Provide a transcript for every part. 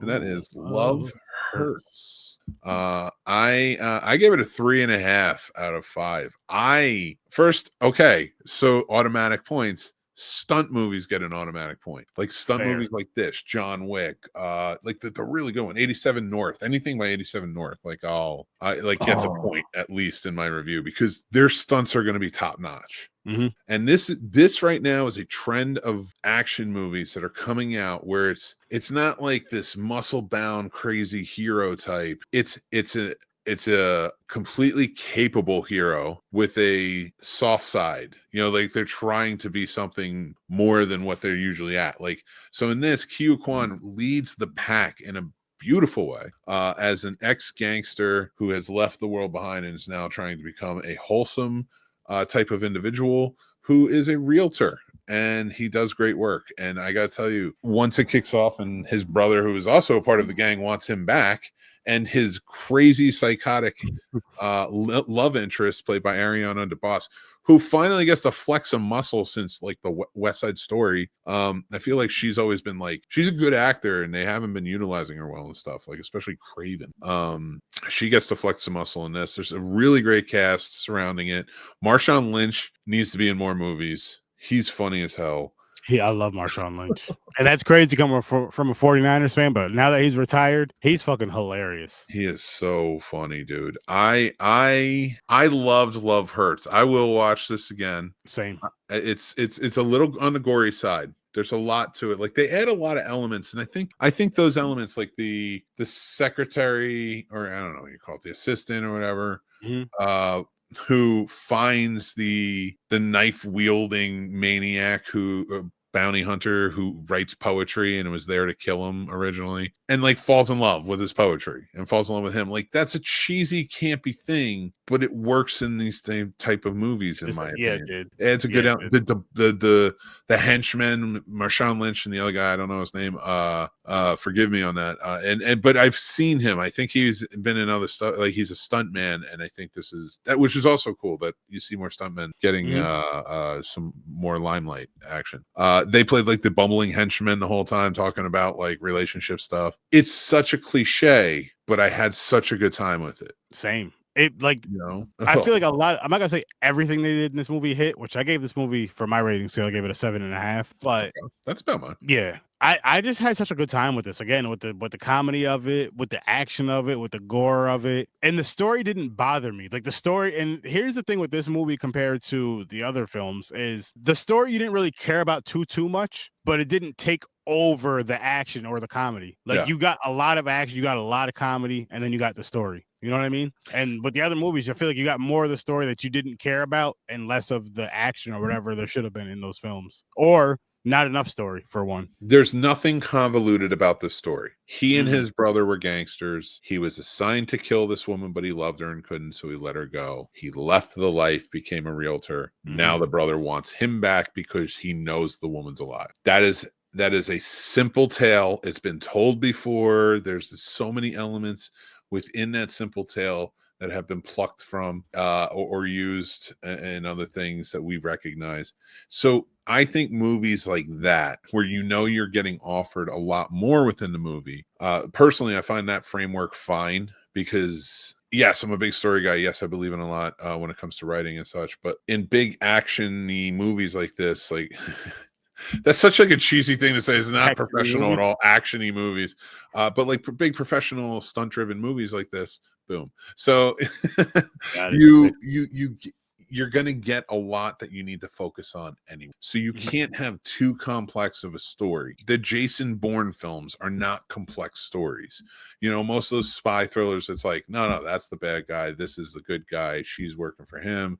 and that is Love Hurts. I gave it a 3.5 out of 5. So automatic points. Stunt movies get an automatic point. Like stunt movies like this, John Wick, like the really good one, 87 North. Anything by 87 North, gets a point at least in my review because their stunts are going to be top notch. Mm-hmm. And this right now is a trend of action movies that are coming out where it's not like this muscle bound crazy hero type. It's a completely capable hero with a soft side, like they're trying to be something more than what they're usually at. Like, so in this, Kyu Kwan leads the pack in a beautiful way as an ex-gangster who has left the world behind and is now trying to become a wholesome type of individual who is a realtor. And he does great work. And I got to tell you, once it kicks off and his brother, who is also a part of the gang, wants him back, and his crazy psychotic love interest played by Ariana DeBose, who finally gets to flex a muscle since like the West Side Story. I feel like she's always been she's a good actor and they haven't been utilizing her well and stuff, like especially Craven. She gets to flex a muscle in this. There's a really great cast surrounding it. Marshawn Lynch needs to be in more movies. He's funny as hell. I love Marshawn Lynch. And that's crazy coming from a 49ers fan, but now that he's retired, he's fucking hilarious. He is so funny, dude. I loved Love Hurts. I will watch this again. Same. It's a little on the gory side. There's a lot to it. Like they add a lot of elements, and I think those elements, like the secretary, or I don't know what you call it, the assistant or whatever, who finds the knife wielding maniac who bounty hunter who writes poetry and was there to kill him originally, and like falls in love with his poetry and falls in love with him. Like that's a cheesy, campy thing, but it works in these same type of movies, in my opinion. Dude. It's a good the henchman, Marshawn Lynch, and the other guy, I don't know his name. Forgive me on that. But I've seen him. I think he's been in other stuff. Like he's a stunt man, and I think this is that, which is also cool that you see more stuntmen getting some more limelight action. They played like the bumbling henchman the whole time, talking about like relationship stuff. It's such a cliche, but I had such a good time with it. Same. It like I feel like a lot. I'm not gonna say everything they did in this movie hit, which I gave this movie for my rating scale. I gave it a 7.5. But that's about mine. Yeah, I just had such a good time with this. Again, with the comedy of it, with the action of it, with the gore of it, and the story didn't bother me. Like the story, and here's the thing with this movie compared to the other films is the story you didn't really care about too much, but it didn't take over the action or the comedy. Like you got a lot of action, you got a lot of comedy, and then you got the story. You know what I mean? And with the other movies, I feel like you got more of the story that you didn't care about and less of the action or whatever there should have been in those films. Or not enough story, for one. There's nothing convoluted about this story. He and his brother were gangsters. He was assigned to kill this woman, but he loved her and couldn't, so he let her go. He left the life, became a realtor. Now the brother wants him back because he knows the woman's alive. That is a simple tale. It's been told before. There's so many elements within that simple tale that have been plucked from or used in other things that we recognize. So I think movies like that, where you're getting offered a lot more within the movie, personally, I find that framework fine because, yes, I'm a big story guy. Yes, I believe in a lot when it comes to writing and such. But in big action-y movies like this, like... That's such like a cheesy thing to say. It's not professional at all, action-y movies. But like big professional stunt-driven movies like this, boom. So you're going to get a lot that you need to focus on anyway. So you can't have too complex of a story. The Jason Bourne films are not complex stories. Most of those spy thrillers, it's like, no, that's the bad guy. This is the good guy. She's working for him.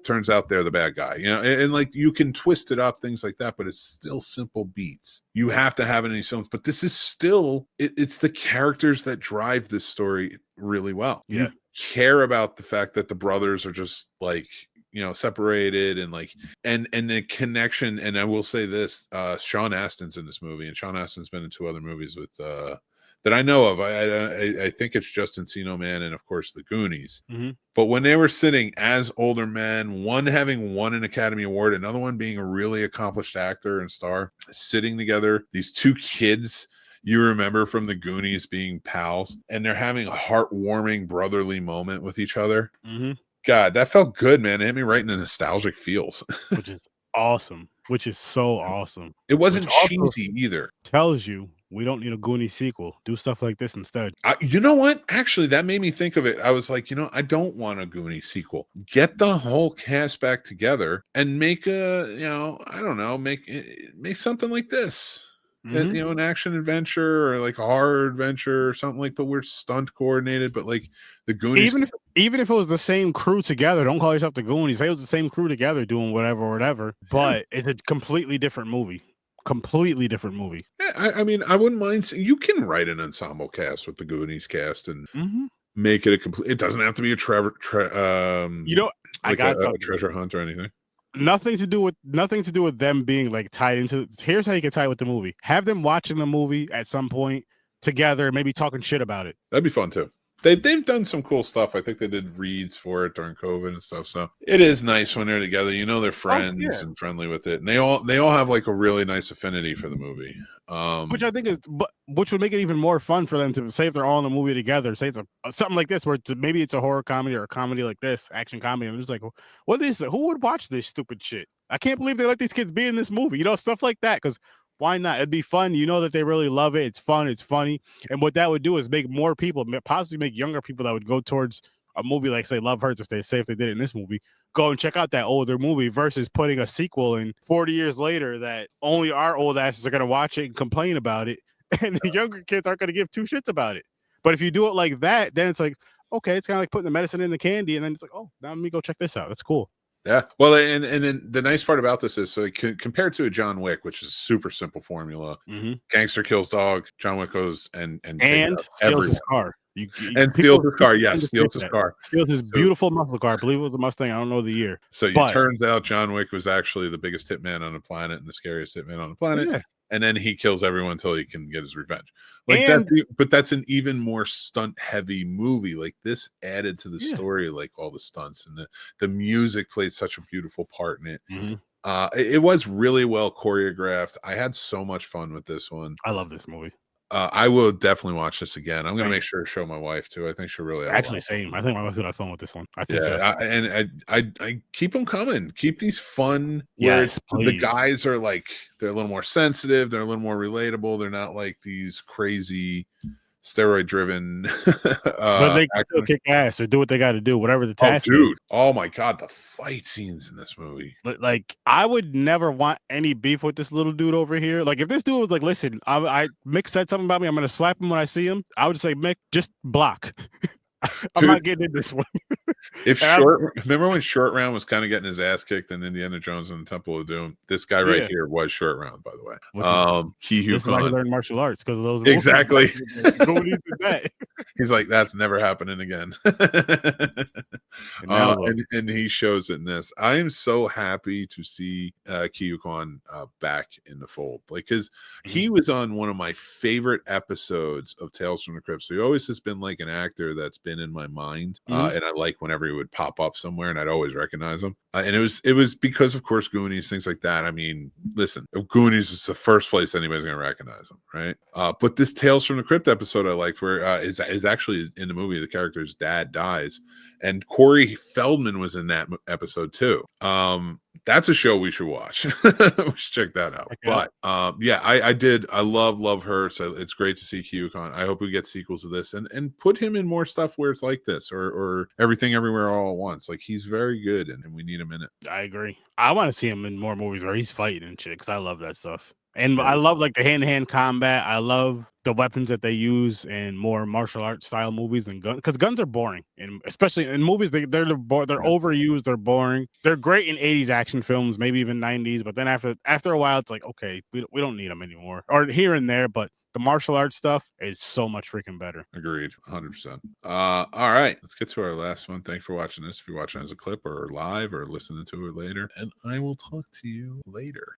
Turns out they're the bad guy. And like you can twist it up, things like that, but it's still simple beats. You have to have it in these films, but this is still, it's the characters that drive this story really well. Yeah. You care about the fact that the brothers are just like, separated and like and the connection. And I will say this, Sean Astin's in this movie, and Sean Astin's been in 2 other movies with that I know of. I think it's just Encino Man and of course the Goonies. But when they were sitting as older men, one having won an Academy Award, another one being a really accomplished actor and star, sitting together, these 2 kids, you remember from the Goonies being pals, and they're having a heartwarming brotherly moment with each other. Mm-hmm. God, that felt good, man. It hit me right in the nostalgic feels. Which is awesome. Which is so awesome. It Which wasn't also cheesy either. tells you we don't need a Goonies sequel. Do stuff like this instead. You know what? Actually, that made me think of it. I was like, I don't want a Goonies sequel. Get the whole cast back together and make I don't know, make something like this. Mm-hmm. An action adventure or like a horror adventure or something like, but we're stunt coordinated, but like the Goonies. Even if it was the same crew together, don't call yourself the Goonies. Say it was the same crew together doing whatever. But it's a completely different movie. Completely different movie. Yeah, I mean, I wouldn't mind. You can write an ensemble cast with the Goonies cast and make it a complete. It doesn't have to be a I got a treasure hunt or anything. Nothing to do with them being like tied into. Here's how you get tied with the movie. Have them watching the movie at some point together, maybe talking shit about it. That'd be fun too. They've done some cool stuff. I think they did reads for it during COVID and stuff. So it is nice when they're together. They're friends and friendly with it, and they all have like a really nice affinity for the movie. Which I think which would make it even more fun for them to say if they're all in a movie together. Say it's something like this, where maybe it's a horror comedy or a comedy like this, action comedy. And I'm just like, what is it? Who would watch this stupid shit? I can't believe they let these kids be in this movie. Stuff like that. Because why not? It'd be fun. That they really love it. It's fun. It's funny. And what that would do is make more people, possibly make younger people that would go towards a movie like, say, Love Hurts, if they did it in this movie, go and check out that older movie versus putting a sequel in 40 years later that only our old asses are going to watch it and complain about it. And the younger kids aren't going to give two shits about it. But if you do it like that, then it's like, okay, it's kind of like putting the medicine in the candy. And then it's like, oh, now let me go check this out. That's cool. Yeah. Well, and then the nice part about this is, so compared to a John Wick, which is a super simple formula, gangster kills dog, John Wick goes and steals his car. Steals his car. Yes, steals his car. Steals his beautiful muscle car. I believe it was a Mustang. I don't know the year. So it turns out John Wick was actually the biggest hitman on the planet and the scariest hitman on the planet. Yeah. And then he kills everyone until he can get his revenge. But that's an even more stunt-heavy movie. Like, this added to the story, like all the stunts, and the music played such a beautiful part in it. It was really well choreographed. I had so much fun with this one. I love this movie. I will definitely watch this again. I'm going to make sure to show my wife too. I think she'll really same. I think my wife would have fun with this one. I think I keep them coming. Keep these fun. Yes, the guys are like, they're a little more sensitive. They're a little more relatable. They're not like these crazy steroid driven but they can still kick ass or do what they got to do, whatever the task is. Oh my god, the fight scenes in this movie. Like, I would never want any beef with this little dude over here. Like, if this dude was like, listen, Mick said something about me, I'm gonna slap him when I see him, I would say, Mick, just block. I'm not getting in this one. Remember when Short Round was kind of getting his ass kicked in Indiana Jones and the Temple of Doom? This guy right here was Short Round, by the way. This is why he learned martial arts, because of those rules. Exactly. He's like, that's never happening again. And he shows it in this. I am so happy to see Ki-Kwan back in the fold, like, because he was on one of my favorite episodes of Tales from the Crypt. So he always has been like an actor that's been in my mind, and I like whenever he would pop up somewhere, and I'd always recognize him. And it was because, of course, Goonies, things like that. I mean, listen, Goonies is the first place anybody's gonna recognize him, right? But this Tales from the Crypt episode I liked, where is actually in the movie, the character's dad dies, and Corey Feldman was in that episode too. That's a show we should watch. We should check that out. Okay. But I did. I love her. So it's great to see Ki-Kwan. I hope we get sequels of this and put him in more stuff where it's like this, or Everything Everywhere All at Once. Like, he's very good, and we need him in it. I agree. I want to see him in more movies where he's fighting and shit, because I love that stuff. And I love, like, the hand-to-hand combat. I love the weapons that they use in more martial arts style movies than guns, because guns are boring, and especially in movies, they're overused, they're boring. They're great in 80s action films, maybe even 90s, but then after a while, it's like, okay, we don't need them anymore, or here and there. But the martial arts stuff is so much freaking better. Agreed, 100%. All right, let's get to our last one. Thanks for watching this. If you're watching as a clip or live or listening to it later, and I will talk to you later.